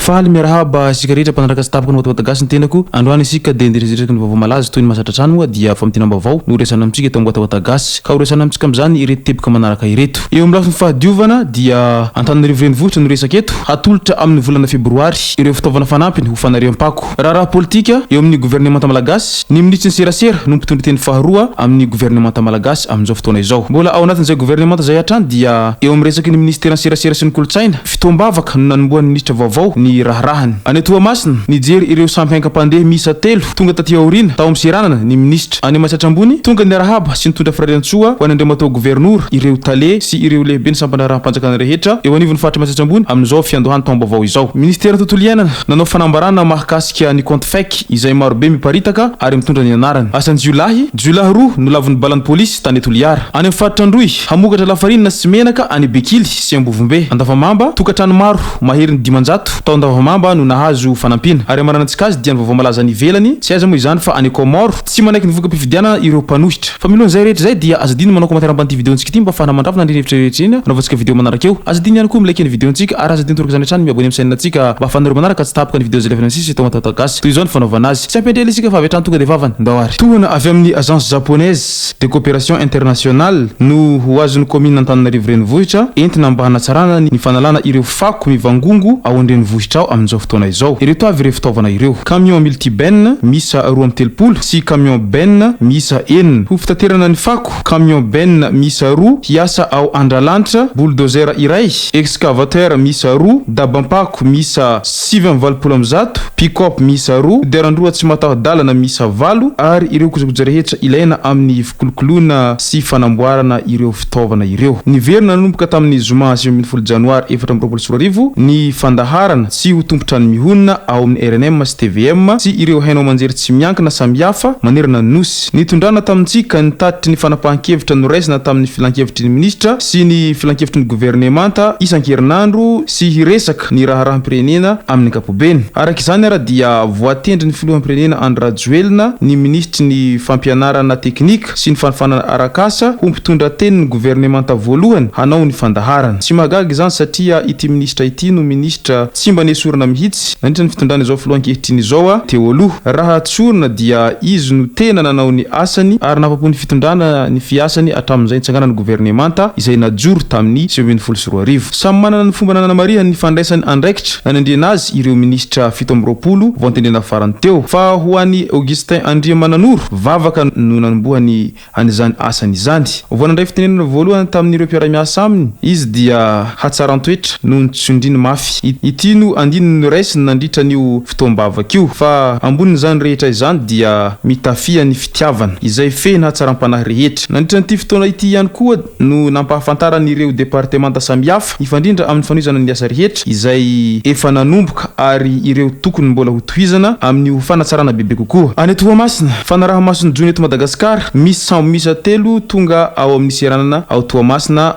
faly miarahaba sikareta panaraka stapaka ny Malagasy tenako androany isika de ndirezereky ny vavo malaza toy ny masatratrano moa dia famtina mbavao no resana amitsika eto Malagasy ka resana amitsika amizany ireto tebaka manaraka ireto eo amin'ny lafiny fahadiovana dia Antananarivo renivohitra no resaka eto hatolotra amin'ny volana febroary ireo fitaovana fanampiny ho fanariam-pako raha politika eo amin'ny gouvernemanta malagasy ny ministry ny serasera no mpitondra teny faharoa amin'ny gouvernemanta malagasy amin'izao fotoana izao mbola ao anatin'izay gouvernemanta zay hatrany dia eo amin'ny resaky ny ministera serasera sy ny kolotsaina fitombavaka no nanomboan'ny ministra vaovao ny raharahany any Toamasina nijery ireo sampy hainkampandeha miisa telo tonga taty aorina tao amin'ny seranana ny ministra any Masatrambony tonga ny Arahaba sy nitondra firariantsoa ho an'andreo matao gouvernour ireo tale sy ireo lehibe ny sampandarahampanjakana rehetra eo anivon'ny fatra Masatrambony amin'izao fiandohany taom-baovao izao ministera tontolo iainana nanao fanambarana mahakasika ny compte fake izay marobe miparitaka ary mitondra ny anarany asany Julahy 2 no lavon'ny balan'ny polisy tany Toliara any amin'ny fatra Androy hamokatra lafarina sy menaka any Bekily sy Ambovombe Andavamamba tokatrano maro maheriny 500 tao Andavamamba no nahazo fanampina ary maranantsika azy dia ny vovao malaza ny velany tsy aiza moa izany fa any Komoro tsy manaiky ny voka mpifidiana ireo mpanohitra fa milohany rehetra zay dia azadiny manao commentaire ambany videontsika ity mba afahana mandrafina andreny hevitra rehetra iny anaovantsika video manaraka eo azadiny ihany koa milike ny videontsika ary azadiny toraka zany hatrany miabone amin'ny chaîne-natsika mba afahanareo manaraka tsy tapaka ny video zay lefana sisy eto Malagasy toy izao ny fanaovana azy tsy ampendrely isika fa avy hatrany tonga de vavany ndao ary tohana avy amin'ny agence japonaise de coopération internationale no ho azon'ny commune Antananarivo renivohitra entina mba hanatsarana ny fanalana ireo fako mivangongo ao an-drenivohitra ao amin'izao fotoana izao ireto avy ireo fitaovana ireo camion multiben miisa 2 sy camion ben miisa 4 ho fitaterana ny fako camion ben miisa 2 hiasa ao andralanitra bulldozer iray excavateur miisa 2 dabampako miisa 7 pick-up miisa 2 derandroa tsy mataho-dalana miisa 8 ary ireo kojakoja rehetra ilaina amin'ny fikolokoloana sy fanamboarana ireo fitaovana ireo niverina nanomboka tamin'ny zoma 20 janoary 2024 ny fandaharana sy ho tombotra ny mihonina ao amin'ny RNM sy TVM sy ireo hainao manjery tsy miankina samihafa manerana nosy nitondrana tamintsika ny tatitry ny fanapahan-kevitra noraisina tamin'ny filan-kevitry ny ministra sy ny filan-kevitry ny gouvernemanta isan-kerinandro sy hiresaka ny raharaham-pirenena amin'ny ankapobeny araka izany ara dia voatendry ny filoham-pirenena Andradjoelina ny ministry ny fampianarana teknika sy ny fanafana arakasa ho mpitondra teny ny gouvernemanta voalohany hanao ny fandaharana tsy mahagaga izany satria ity ministra ity no ministra tsy mba nesorana mihitsy nandritra ny fitondrana izao filohan-kehitriny izao teo aloha raha tsorona dia izy no tena nanao ny asany ary nafapo ny fitondrana ny fiasany hatramin'izay nitsanganany gouvernemanta izay najoro tamin'ny 2024 samy manana ny fomba nanamariany ny fandraisany andraikitra nanandriana azy ireo ministra 17 vao antendrena farany teo fa ho an'ny Augustin Andriamananoro vavaka no nanombohany an'izany asany izany vao nandray fitenenana voalohany tamin'ireo mpiara-miasa aminy izy dia hatsarantoetra no nitsondriny mafy ity no andiny no raisiny nandritra n'io fitombavaka io fa ambonin'izany rehetra izany dia mitafia ny fitiavana izay fehiny hatsaram-panahy rehetra nandritra n'ity fotoana ity ihany koa no nampahafantaran'ireo departemanta samihafa ifandrindra amin'ny fanohizana ny asa rehetra izay efa nanomboka ary ireo tokony mbola ho tohizana amin'ny fanatsarana bebe kokoa any Toamasina fanaraha masony jony eto Madagasikara misy sambo miisa 3 tonga ao amin'ny seranana ao Toamasina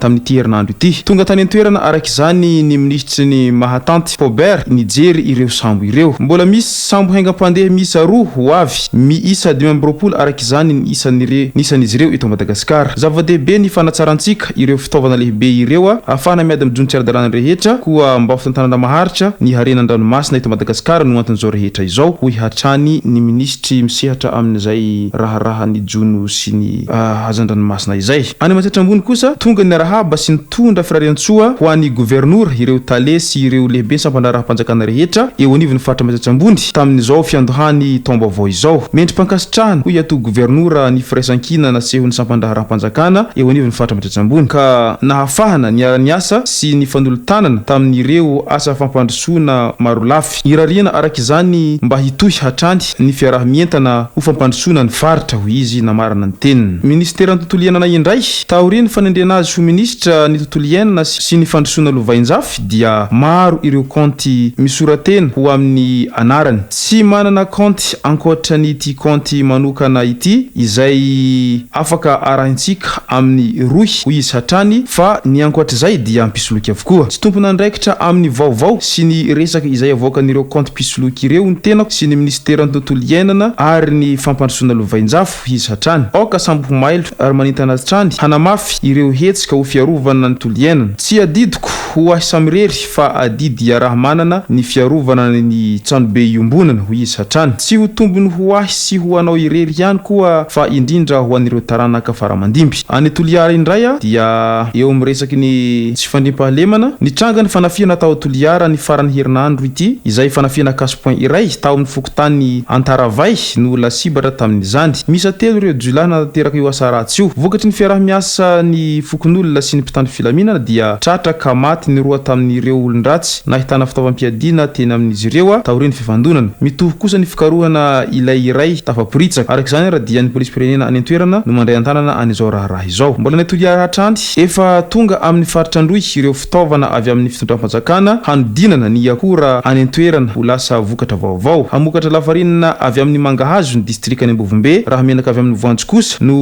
tamin'ity herinandro ity tonga tany an-toerana araka izany ny ministry ny mahatanty Pobert nijery ireo sambo ireo mbola misy sambo haingam-pandeha miisa 2 ho avy miisa 20 araka izany ny isan'izy ireo eto Madagasikara zava-dehibe ny fanatsarantsika ireo fitaovana lehibe ireo afahana miady amin'ny jony tsara-dalàna rehetra koa mba fitantanana maharitra ny harenan-dranomasina eto Madagasikara no anton'izao rehetra izao ho hatrany ny ministry misehatra amin'izay raharaha ny jono sy ny hazan-dranomasina izay any Masatrambony kosa tonga ny Arahaba sy nitondra firariantsoa ho an'ny gouvernour ireo tale sy ireo lehibe sampandarahampanjakana rehetra eo anivon'ny fatra Masatrambony tamin'izao fiandohany taom-baovao izao mendry mpankasitrahana ho iato gouvernour ny firaisan-kina nasehon'ny sampandarahampanjakana eo anivon'ny fatra Masatrambony ka nahafahana ny asa sy ny fanolo-tanana tamin'ireo asa fampandrosoana maro lafy irariana araka izany mba hitohy hatrany ny fiarah-mientana ho fampandrosoana ny faritra ho izy namarana ny teniny ministera ny tontolo iainana indray taoriny fanendrena azy ho ministra ny tontolo iainana sy ny fandrosoana lovainjafy dia maro ireo konty misoratena ho amin'ny anarany tsy manana konty ankoatra ity konty manokana ity izay afaka arahintsika amin'ny roy ho izy hatrany fa ny ankoatra zay dia ampisoloky avokoa tsy tompona andraikitra amin'ny vaovao sy ny resaka izay avoakan'ireo konty pisoloky ireo ny tenako sy ny ministera ny tontolo iainana ary ny fampandrosoana lovainjafo izy hatrany aoka sambo mailo ary manintana hatrany hanamafy ireo hetsika ho fiarovana ny tontolo iainana tsy adidiko ho ahy samirery fa adidy raha manana ny fiarovana ny tranobe iombonana ho izy hatrany tsy ho tombony ho ahy sy ho anao irery ihany koa fa indrindra ho an'ireo taranaka faramandimby any Toliara indray dia eo amin'ny resaky ny tsy fandrimpahalemana ny trangany fanafiana tao Toliara ny farany herinandro ity izay fanafiana casse-point iray tao amin'ny fokotany Antaravay no lasibatra tamin'izany misa telo ireo Jula nateraka io asa ratsy io vokatry ny fiarah-miasa ny fokon'olona sy ny mpitandro filaminana dia tratra ka maty ny roa tamin'ireo olon-dratsy nahitana fitaovam-piadiana teny amin'izy ireo taoriny fifandonana mitohy kosa ny fikarohana ilay iray tafaporitsaka araka izany raha dia ny polisy pirenena any an-toerana no mandray an-tanana an'izao raharaha izao mbola ny Toliara hatrany efa tonga amin'ny faritra Androy ireo fitaovana avy amin'ny fitondram-panjakana hanodinana ny akora any an-toerana ho lasa vokatra vaovao hamokatra lafarinina avy amin'ny Mangahazo ny distrikany Ambovombe raha menaka avy amin'ny Voanjo kosa no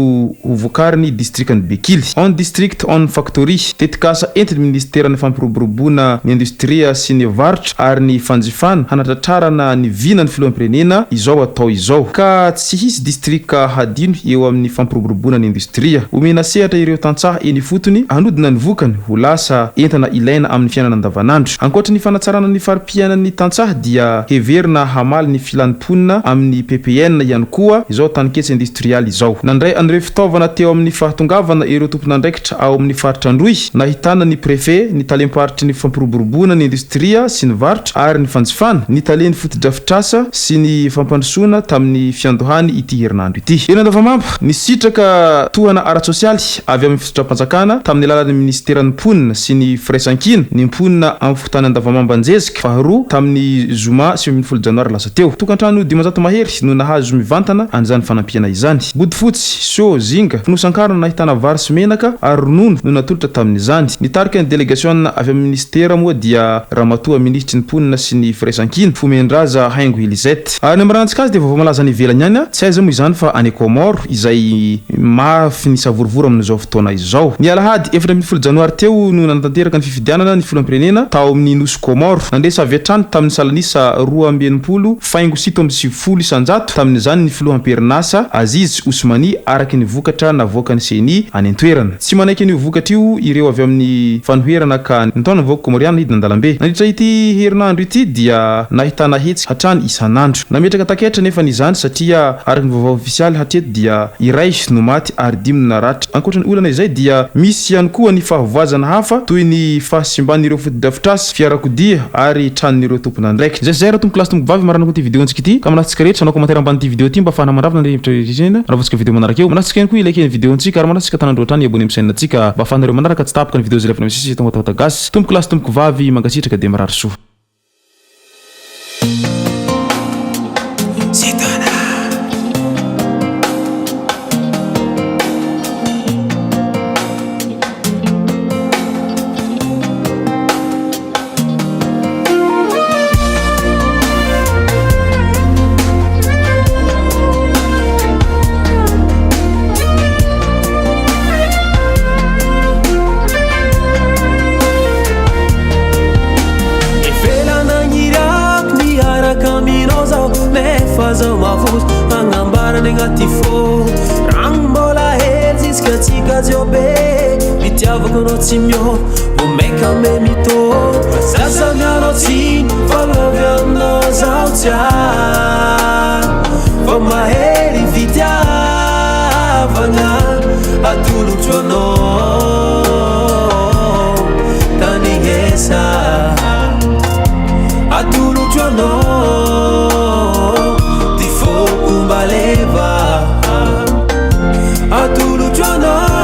ho vokariny distrikany Bekily on district on factory tetikasa entiny ministera fampiroboroboana ny industria sy ny varotra ary ny fanjifana hanatratrarana ny vina ny filoham-pirenena izao atao izao ka tsy hisy distrika hadino eo amin'ny fampiroboroboana ny industria omena sehatra ireo tantsaha eny fotony hanodina ny vokany ho lasa entana ilaina amin'ny fiainana andavanandro ankoatra ny fanatsarana ny faripiana ny tantsaha dia heverina hamaly ny filanimponina amin'ny PPN ihany koa izao taniketsy industrial izao nandray an'ireo fitaovana teo amin'ny fahatongavana ireo tompon'andraikitra ao amin'ny faritra Androy nahitana ny prefet ny talemparitra ny fampiroboroboana ny industria sy ny varotra ary ny fanjifana ny taleny fotodrafitrasa sy ny fampandrosoana tamin'ny fiandohany ity herinandro ity eny andavamamba ny sitraka tohana ara-tsosialy avy amin'ny fitondram-panjakana tamin'ny alalan'ny ministeran'ny mponina sy ny firaisankina ny mponina amin'ny fotany andavamamba anjezika faharoa tamin'ny zoma 20 janoary lasa teo tokantrano 500 mahery no nahazo mivantana an'izany fanampiana izany bodifotsy so zinga finosankarana nahitana vary sy menaka ary ronono no natolotra tamin'izany nitarika ny délégation avy amin'ny ministera moa dia ramatoa ministry ny mponina sy ny firaisankina fomendraza haingo Elisette ary ny marantsika azy dia vao malaza ny ivelany ihany tsy aiza moa izany fa any Komoro izay mafy ny savorovoro amin'izao fotoana izao ny alahady 20 janoary teo no nanatanteraka ny fifidianana ny filoham-pirenena tao amin'ny nosy Komoro nandesa avy hatrany tamin'ny salanisa 2 faingo 7 isanjato tamin'izany ny filoham-perinasa Aziz Ousmani araky ny vokatra navoaka ny seni any an-toerana tsy manaiky ny vokatra io ireo avy amin'ny fanoherana ka nitaona voaka komoriana hidina andalambe nandritra ity herinandro ity dia nahitana hetsy hatrany isanandro nametraka taketra nefa n'izany satria araky ny vaovao ofisialy hatreto dia iray no maty ary 5 naratra ankoatra ny olana izay dia misy ihany koa ny fahavoazana hafa toy ny fahasimban'ireo fotodrafitrasa fiarakodia ary tranon'ireo tompon'andraikitra zay raha tompo klasy tompo vavy marana koa ty vidéo antsika ity ka manasitsika rehetra sanao commentaire ambany ty vidéo ity mba afahana mandravina ny hevitra rehetrarehetra raha voasika vidéo manaraka eo manasitsika ihany koa ilaiky ny vidéo antsika ary manasitsika tanandro hatrany abonneo amin'ny chaîne antsika mba afahanareo manaraka tsy tapaka ny vidéo zay lefina misy tonga tawata gasy tompo klasy tompo vavy mangasitraka dia marary soa Simio, umeka me mito, sasa miano tin, falovia no zautia, fama heri vitia, vanga, atulu chono, tanigesa, atulu chono, tifo kumbaleva, atulu chono.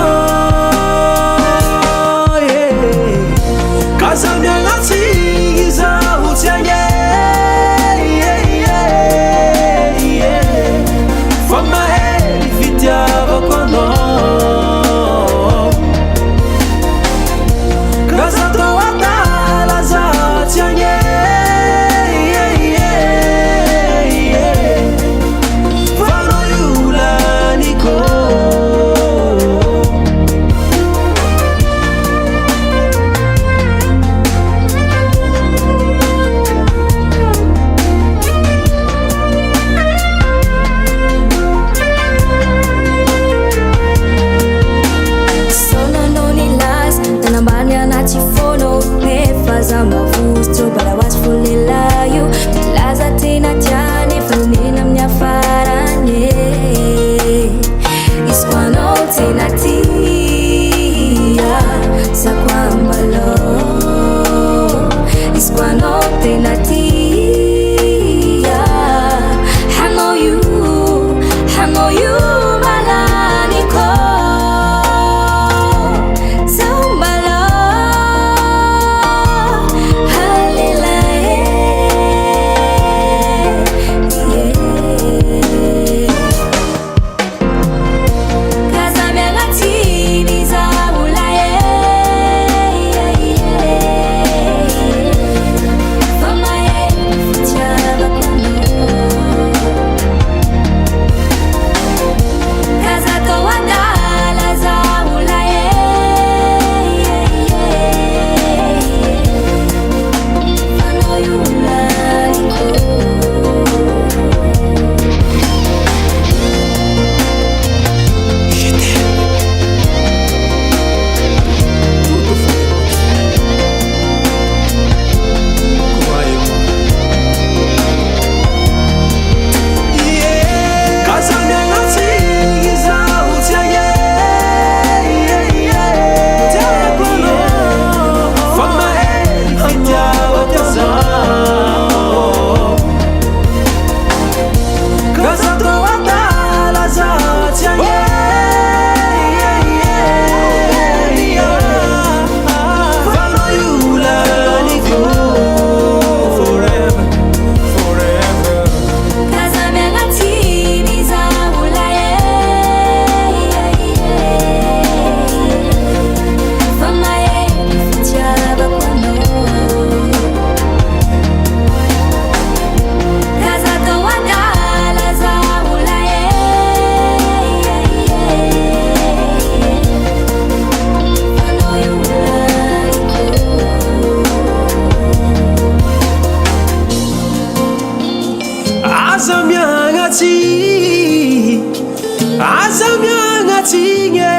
Azamiangatinye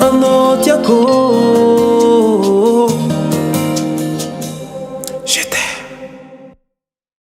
anotiako